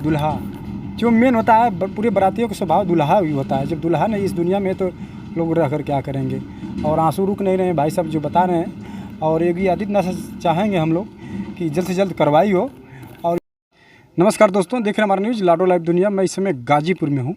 दूल्हा जो मेन होता है, पूरे बारातियों का स्वभाव दूल्हा ही होता है। जब दूल्हा नहीं इस दुनिया में तो लोग रह कर क्या करेंगे। और आंसू रुक नहीं रहे हैं भाई साहब जो बता रहे हैं। और योगी आदित्यनाथ चाहेंगे हम लोग कि जल्द से जल्द कार्रवाई हो। और नमस्कार दोस्तों, देख रहे हैं हमारा न्यूज़ लाडो लाइव दुनिया। मैं इस समय गाजीपुर में हूँ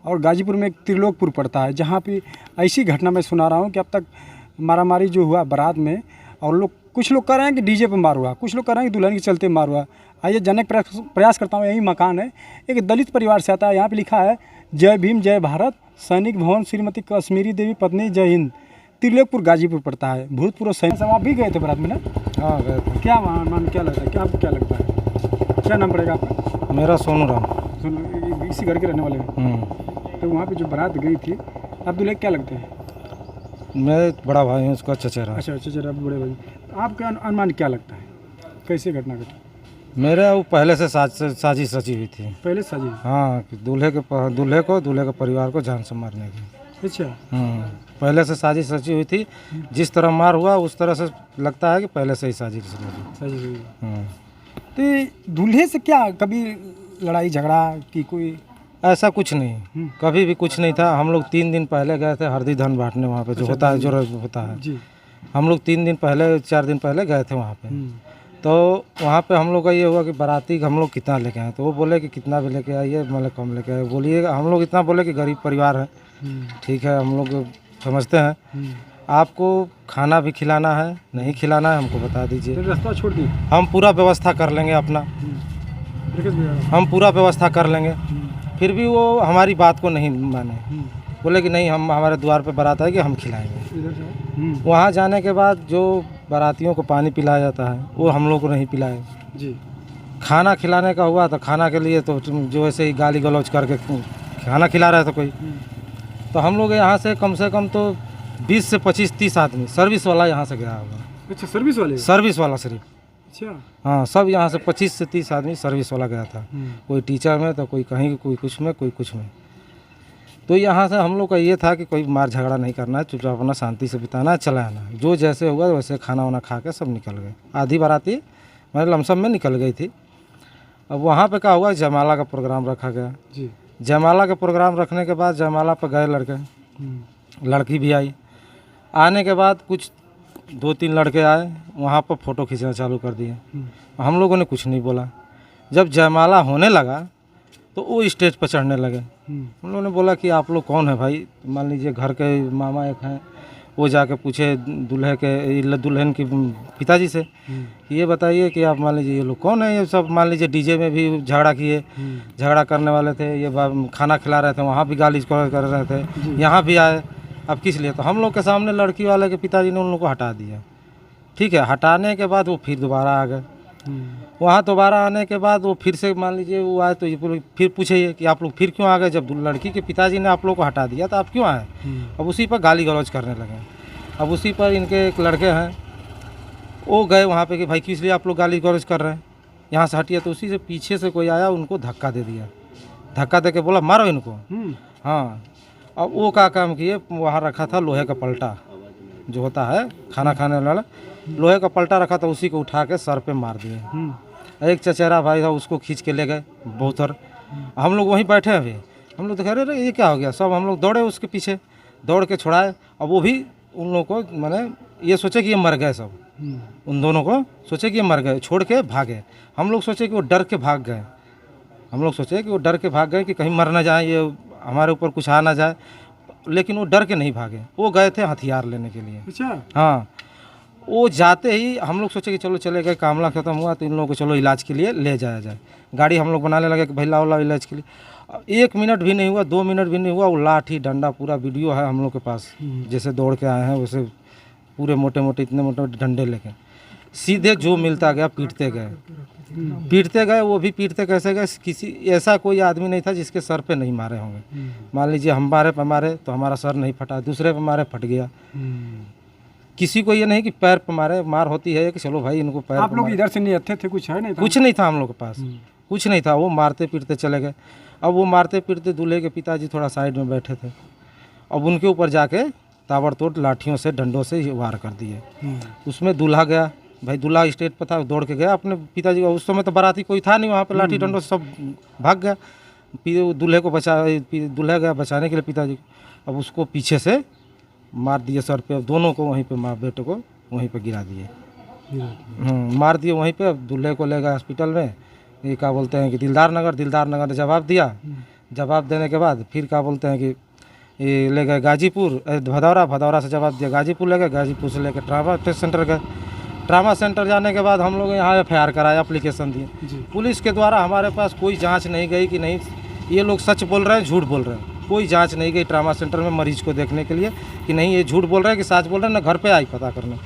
और गाजीपुर में एक त्रिलोकपुर पड़ता है, जहाँ पे ऐसी घटना मैं सुना रहा हूँ कि अब तक मारामारी जो हुआ बारात में, और लोग कुछ लोग कह रहे हैं कि डीजे पे मार हुआ, कुछ लोग कह रहे हैं कि दुल्हन के चलते मार हुआ। आइए जानने का प्रयास करता हूँ। यही मकान है, एक दलित परिवार से आता है। यहाँ पे लिखा है जय भीम जय भारत, सैनिक भवन, श्रीमती कश्मीरी देवी पत्नी, जय हिंद। त्रिलोकपुर गाजीपुर पड़ता है। भूतपूर्व सैनिक सब आप भी गए थे बारात में ना? हाँ गए थे। क्या मान क्या लगता है, क्या आपको क्या लगता है, क्या नाम पड़ेगा आपका? मेरा सोनू राम। सुनो, इसी घर के रहने वाले हैं। तो वहाँ पे जो बारात गई थी, आप दूल्हे क्या लगते हैं? मैं बड़ा भाई हूँ उसका, चचेरा। अच्छा चचेरा, बड़े भाई। आपका अनुमान क्या लगता है, कैसे घटना घटी? मेरा वो पहले से साजिश रची हुई थी। पहले साजी? हाँ, कि दूल्हे के परिवार को जान से मारने की। अच्छा। पहले से साजिश रची हुई थी। जिस तरह मार हुआ उस तरह से लगता है कि पहले से ही साजिश साजिश हुई। हुई। तो दूल्हे से क्या कभी लड़ाई झगड़ा की कोई? ऐसा कुछ नहीं, कभी भी कुछ नहीं था। हम लोग 3 दिन पहले गए थे हल्दी धन बांटने, वहाँ पे जो होता है, जो होता है जी। हम लोग 3 दिन पहले 4 दिन पहले गए थे वहाँ पे। तो वहाँ पे हम लोग का ये हुआ कि बाराती हम लोग कितना लेके आए, तो वो बोले कि कितना भी लेके आइए, मतलब कम लेके आए। बोलिए, हम लोग इतना बोले कि गरीब परिवार है, ठीक है, हम लोग समझते हैं। आपको खाना भी खिलाना है, नहीं खिलाना है हमको बता दीजिए, रास्ता छोड़ दी, हम पूरा व्यवस्था कर लेंगे अपना, हम पूरा व्यवस्था कर लेंगे। फिर भी वो हमारी बात को नहीं माने, बोले कि नहीं, हम हमारे द्वार पे बारात आएगी, हम खिलाएंगे। वहाँ जाने के बाद जो बारातियों को पानी पिलाया जाता है वो हम लोग को नहीं पिलाए जी। खाना खिलाने का हुआ तो खाना के लिए तो जो ऐसे ही गाली गलौज करके खाना खिला रहा था कोई। तो हम लोग यहाँ से कम तो 20 से 25-30 आदमी सर्विस वाला यहाँ से गया होगा। अच्छा, सर्विस वाले? सर्विस वाला सिर्फ। अच्छा। हाँ, सब यहाँ से 25 से 30 आदमी सर्विस वाला गया था। कोई टीचर में तो कोई कहीं, कोई कुछ में, कोई कुछ में। तो यहाँ से हम लोग का ये था कि कोई मार झगड़ा नहीं करना है, चुपचाप अपना शांति से बिताना है, चला आना। जो जैसे हुआ वैसे खाना वाना खा के सब निकल गए। आधी बाराती मेरे लमसम में निकल गई थी। अब वहाँ पे क्या हुआ, जयमाला का प्रोग्राम रखा गया जी। जयमाला का प्रोग्राम रखने के बाद जयमाला पर गए लड़के, लड़की भी आई। आने के बाद कुछ 2-3 लड़के आए, वहाँ पर फ़ोटो खींचना चालू कर दिए। हम लोगों ने कुछ नहीं बोला। जब जयमाला होने लगा तो वो स्टेज पर चढ़ने लगे। हम लोगों ने बोला कि आप लोग कौन है भाई? मान लीजिए घर के मामा एक हैं, वो जाके पूछे दुल्हन की पिताजी से कि ये बताइए कि आप मान लीजिए ये लोग कौन है? ये सब मान लीजिए डीजे में भी झगड़ा किए, झगड़ा करने वाले थे, ये खाना खिला रहे थे, वहाँ भी गाली कर रहे थे, यहाँ भी आए। अब किस लिए? तो हम लोग के सामने लड़की वाले के पिताजी ने उन लोग को हटा दिया। ठीक है, हटाने के बाद वो फिर दोबारा आ गए। वहाँ दोबारा आने के बाद वो फिर से मान लीजिए वो आए, तो ये फिर पूछे कि आप लोग फिर क्यों आ गए? जब लड़की के पिताजी ने आप लोग को हटा दिया तो आप क्यों आए? अब उसी पर गाली गलौज करने लगे। अब उसी पर इनके एक लड़के हैं, वो गए वहाँ पे कि भाई किस लिए आप लोग गाली गलौज कर रहे हैं, यहाँ से हटिए। तो उसी से पीछे से कोई आया, उनको धक्का दे दिया। धक्का दे के बोला मारो इनको। हाँ, अब वो क्या काम किए, वहाँ रखा था लोहे का पलटा जो होता है खाना खाने वाला, लोहे का पलटा रखा था, उसी को उठा के सर पे मार दिए। एक चचेरा भाई था, उसको खींच के ले गए बोथर। हम लोग वहीं बैठे अभी, हम लोग तो कह रहे ये क्या हो गया, सब हम लोग दौड़े उसके पीछे, दौड़ के छुड़ाए। अब वो भी उन लोगों को मैंने ये सोचे कि ये मर गए सब, उन दोनों को सोचे कि ये मर गए, छोड़ के भागे। हम लोग सोचे कि वो डर के भाग गए, हम लोग सोचे कि वो डर के भाग गए कि कहीं मर ना जाए, ये हमारे ऊपर कुछ आ ना जाए। लेकिन वो डर के नहीं भागे, वो गए थे हथियार लेने के लिए। अच्छा। हाँ, वो जाते ही हम लोग सोचे कि चलो चले गए, मामला ख़त्म हुआ तो इन लोगों को चलो इलाज के लिए ले जाया जाए। गाड़ी हम लोग बनाने लगे कि भाई लाओ इलाज के लिए। 1 मिनट भी नहीं हुआ, 2 मिनट भी नहीं हुआ, वो लाठी डंडा पूरा वीडियो है हम लोग के पास, जैसे दौड़ के आए हैं वैसे पूरे मोटे मोटे इतने मोटे डंडे लेके सीधे जो मिलता गया पीटते गए। वो भी पीटते कैसे गए, किसी ऐसा कोई आदमी नहीं था जिसके सर पे नहीं मारे होंगे। मान लीजिए हमारे पे मारे तो हमारा सर नहीं फटा, दूसरे पे मारे फट गया। किसी को ये नहीं कि पैर पे मारे, मार होती है कि चलो भाई इनको पैर। आप लोग इधर से नहीं आते थे? कुछ है नहीं था? कुछ नहीं था हम लोग के पास, कुछ नहीं था। वो मारते पीटते चले गए। अब वो मारते पीटते दूल्हे के पिताजी थोड़ा साइड में बैठे थे, अब उनके ऊपर जाके ताबड़तोड़ लाठियों से डंडों से वार कर दिए। उसमें दूल्हा गया, भाई दूल्हा स्टेज पर था, दौड़ के गया अपने पिताजी को। उस समय तो बाराती कोई था नहीं वहाँ पे, लाठी डंडों से सब भाग गया। दूल्हे को दूल्हा गया बचाने के लिए पिताजी को। अब उसको पीछे से मार दिए सर पे, दोनों को वहीं पे, माँ बेटे को वहीं पे गिरा दिए। मार दिए वहीं पे। अब दूल्हे को ले गए हॉस्पिटल में, ये क्या बोलते हैं कि दिलदार नगर ने जवाब दिया। जवाब देने के बाद फिर क्या बोलते हैं कि ये ले गए गाजीपुर, भदौरा से जवाब दिया, गाजीपुर ले गए, गाजीपुर से लेकर ट्रामा सेंटर गए। ट्रामा सेंटर जाने के बाद हम लोग यहाँ FIR कराया, एप्लीकेशन दिए। पुलिस के द्वारा हमारे पास कोई जांच नहीं गई कि नहीं ये लोग सच बोल रहे हैं झूठ बोल रहे हैं। कोई जांच नहीं गई ट्रामा सेंटर में मरीज को देखने के लिए कि नहीं ये झूठ बोल रहे हैं कि सच बोल रहे हैं। ना घर पे आई पता करने।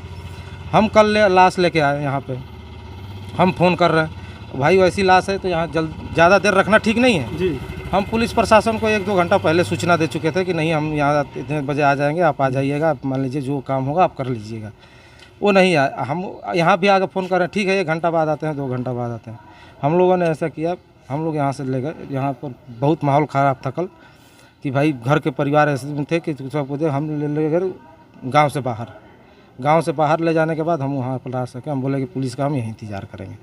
हम कल लाश लेके आए यहाँ पे, हम फ़ोन कर रहे हैं भाई वैसी लाश है तो यहाँ ज़्यादा देर रखना ठीक नहीं है जी। हम पुलिस प्रशासन को 1-2 घंटा पहले सूचना दे चुके थे कि नहीं हम यहाँ इतने बजे आ जाएंगे, आप आ जाइएगा, आप मान लीजिए जो काम होगा आप कर लीजिएगा। वो नहीं आए। हम यहाँ भी आकर फ़ोन कर रहे हैं, ठीक है 1 घंटा बाद आते हैं, 2 घंटा बाद आते हैं। हम लोगों ने ऐसा किया, हम लोग यहाँ से ले गए। यहाँ पर बहुत माहौल ख़राब था कल कि भाई घर के परिवार ऐसे थे कि सबको हम ले गए गाँव से बाहर ले जाने के बाद हम वहाँ पर ला सके। हम बोले कि पुलिस का हम यहीं इंतज़ार करेंगे,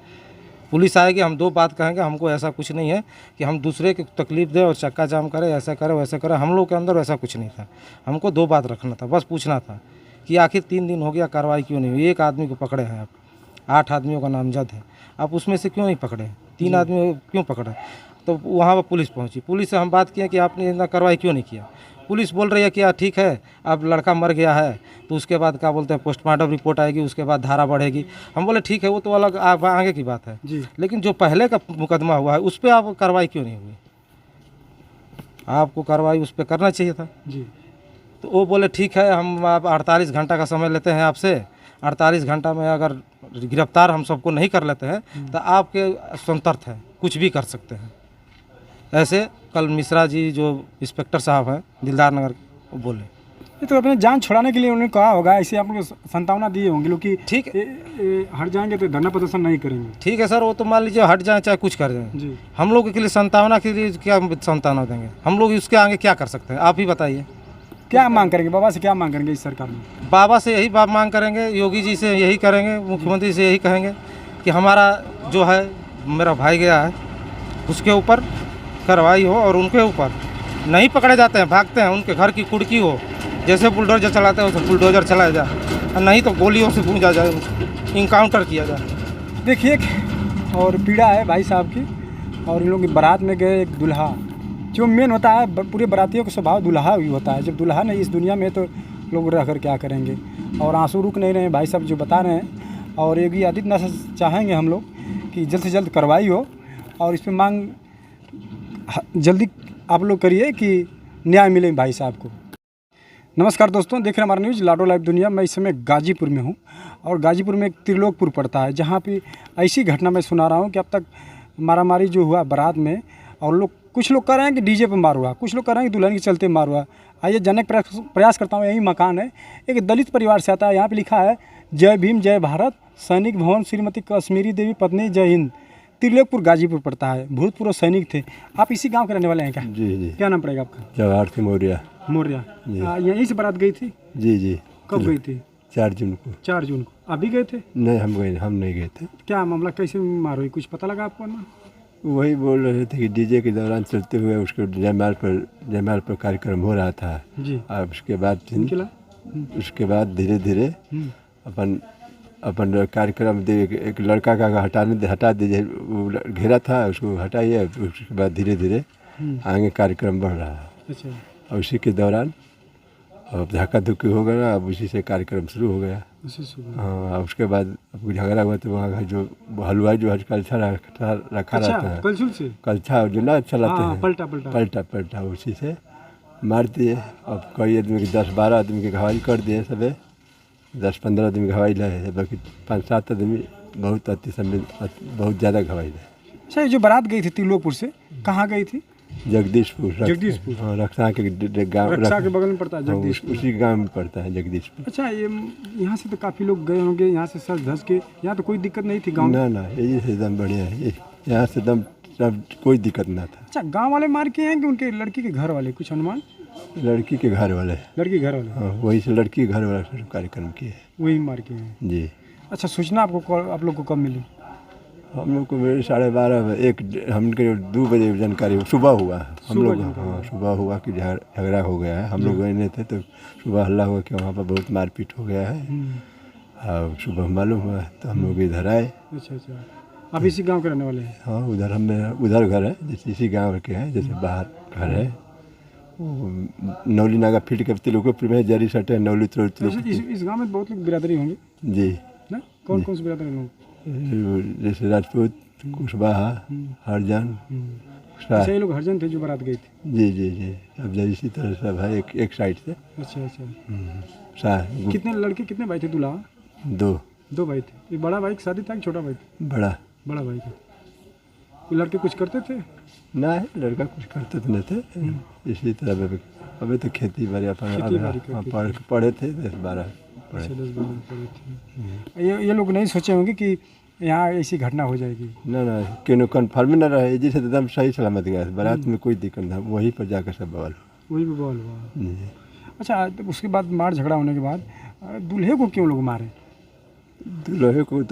पुलिस आएगी, हम 2 बात कहेंगे। हमको ऐसा कुछ नहीं है कि हम दूसरे को तकलीफ़ दें और चक्का जाम करें, ऐसा करें वैसा करें। हम लोग के अंदर वैसा कुछ नहीं था। हमको 2 बात रखना था, बस पूछना था कि आखिर 3 दिन हो गया कार्रवाई क्यों नहीं हुई। 1 आदमी को पकड़े हैं आप, 8 आदमियों का नामजद है, आप उसमें से क्यों नहीं पकड़े? 3 आदमी क्यों पकड़े? तो वहाँ पर पुलिस पहुँची। पुलिस से हम बात किए कि आपने इतना कार्रवाई क्यों नहीं किया। पुलिस बोल रही है कि ठीक है अब लड़का मर गया है तो उसके बाद क्या बोलते हैं पोस्टमार्टम रिपोर्ट आएगी, उसके बाद धारा बढ़ेगी। हम बोले ठीक है वो तो अलग आगे की बात है जी, लेकिन जो पहले का मुकदमा हुआ है उस पर आप कार्रवाई क्यों नहीं हुई? आपको कार्रवाई उस पर करना चाहिए था जी। तो वो बोले ठीक है हम आप 48 घंटा का समय लेते हैं आपसे, 48 घंटा में अगर गिरफ्तार हम सबको नहीं कर लेते हैं तो आपके स्वतंत्र हैं, कुछ भी कर सकते हैं। ऐसे कल मिश्रा जी जो इंस्पेक्टर साहब हैं दिलदार नगर वो बोले। ये तो अपने जान छुड़ाने के लिए उन्होंने कहा होगा, ऐसे आप लोग संतावना दिए होंगे लोग कि ठीक हट जाएंगे तो धरना प्रदर्शन नहीं करेंगे। ठीक है सर, वो तो मान लीजिए हट जाए चाहे कुछ कर जाए जी। हम लोग के लिए संतावना के लिए क्या संतावना देंगे? हम लोग उसके आगे क्या कर सकते हैं आप ही बताइए। क्या मांग करेंगे बाबा से, क्या मांग करेंगे इस सरकार में? बाबा से यही बात मांग करेंगे, योगी जी से यही करेंगे, मुख्यमंत्री से यही कहेंगे कि हमारा जो है मेरा भाई गया है उसके ऊपर कार्रवाई हो और उनके ऊपर नहीं पकड़े जाते हैं भागते हैं, उनके घर की कुड़की हो, जैसे बुलडोजर चलाते हैं वैसे बुलडोजर चलाया जाए, और नहीं तो गोलियों से पूजा जाए, इनकाउंटर किया जाए। देखिए और पीड़ा है भाई साहब की। और इन लोग की बारात में गए एक दूल्हा, जो मेन होता है पूरे बारातियों का स्वभाव दूल्हा ही होता है। जब दूल्हा नहीं इस दुनिया में तो लोग रह कर क्या करेंगे। और आंसू रुक नहीं रहे हैं भाई साहब जो बता रहे हैं। और योगी आदित्यनाथ चाहेंगे हम लोग कि जल्द से जल्द कार्रवाई हो और इस पर मांग जल्दी आप लोग करिए कि न्याय मिले भाई साहब को। नमस्कार दोस्तों, देख रहे हैं हमारा न्यूज़ लाडो लाइव दुनिया। मैं इस समय गाजीपुर में हूँ और गाजीपुर में एक त्रिलोकपुर पड़ता है, जहाँ पे ऐसी घटना मैं सुना रहा हूँ कि अब तक मारामारी जो हुआ बारात में, और कुछ लोग कह रहे हैं कि डीजे पे मार हुआ, कुछ लोग कह रहे हैं कि दुल्हन के चलते मार हुआ। आइए जानने का प्रयास करता हूँ। यही मकान है, एक दलित परिवार से आता है। यहाँ पर लिखा है जय भीम जय भारत, सैनिक भवन श्रीमती कश्मीरी देवी पत्नी जय हिंद। त्रिलोकपुर गाजीपुर पड़ता है, भूतपूर्व सैनिक थे। आप इसी गांव के रहने वाले हैं क्या? जी जी। क्या नाम पड़ेगा आपका? जवाहर सिंह मौर्य। यहीं से बारात गई थी? जी जी। कब गई थी? 4 जून को। 4 जून को। अभी गए थे? नहीं हम नहीं गए थे। क्या मामला, कैसे मार हुई, कुछ पता लगा आपको? वही बोल रहे थे कि डीजे के दौरान चलते हुए उसके जयमाल पर कार्यक्रम हो रहा था जी। और उसके बाद धीरे धीरे अपन कार्यक्रम एक लड़का का हटा दीजिए, वो घेरा था उसको हटाइए। उसके बाद धीरे धीरे आगे कार्यक्रम बढ़ रहा है। अच्छा। और उसी के दौरान अब धक्का धुक्की हो गया, अब उसी से कार्यक्रम शुरू हो गया। हाँ, उसके बाद अब झगड़ा हुआ तो वहाँ जो हलवाई जो कलछा रखा रहता है, कलछा जो ना चलाते हैं पलटा उसी से मार दिए। अब कई आदमी के 10-12 आदमी के घायल कर दिए, सब 10-15 आदमी घायल है, बाकी 5-7 आदमी बहुत ज़्यादा घायल है। अच्छा, जो बारात गई थी त्रिलोकपुर से कहाँ गई थी? जगदीशपुर। हाँ, रक्षा के बगल में पड़ता है जगदीशपुर, उसी गांव में पड़ता है जगदीशपुर। अच्छा, ये यहाँ से तो काफ़ी लोग गए होंगे, यहाँ से सज धस के। यहाँ तो कोई दिक्कत नहीं थी गाँव में? ना, यही से एकदम बढ़िया है, यहाँ से एकदम सब कोई दिक्कत ना था। अच्छा, गाँव वाले मार के हैं कि उनके लड़की के घर वाले, कुछ अनुमान? लड़की के घर वाले। हाँ, वही से लड़की के घर वाला कार्यक्रम किए, वही मार के हैं जी। अच्छा, सूचना आपको आप लोग को कब मिली? हम लोग को मेरे 12:30 हमके 2 बजे जानकारी सुबह हुआ। हम लोग हाँ सुबह हुआ कि झगड़ा हो गया है। हम लोग गए नहीं थे तो सुबह हल्ला हुआ कि वहाँ पर बहुत मारपीट हो गया है। और सुबह मालूम हुआ तो हम लोग इधर आए। अच्छा अच्छा, आप इसी गांव के रहने वाले हैं? हाँ उधर उधर घर है, जैसे इसी गांव के हैं, जैसे बाहर घर है वो नौली नागा फील्ड के तिलुकोपुर में जरी सटे नौली इस गांव में बहुत लोग बिरादरी होंगे जी। ना? कौन कौन से बिरादरी लोग? जैसे राजपूत, कुशवाहा, हरिजन। अच्छा, ये लोग हरिजन थे जो बारात गई थी? जी जी जी, सब इसी तरह सब है एक साइड से। अच्छा अच्छा, कितने लड़के, कितने भाई थे दूल्हा? 2 भाई थे। ये बड़ा भाई की शादी था कि छोटा भाई था? बड़ा भाई था। ये लड़के कुछ करते थे? ना, लड़का कुछ करते तो नहीं थे। इसी तरह अभी तो खेती बाड़ी पढ़े थे 10-12 पढ़े थे। ये लोग नहीं सोचे होंगे कि यहाँ ऐसी घटना हो जाएगी? ना क्यों कन्फर्म ना रहे, जिसे एकदम सही सलामत गया, बारात में कोई दिक्कत ना, वहीं पर जाकर सब बवाल वही भी बवाल हुआ। अच्छा, तो उसके बाद मार झगड़ा होने के बाद दूल्हे को क्यों लोग मारे? दूल्हे को तो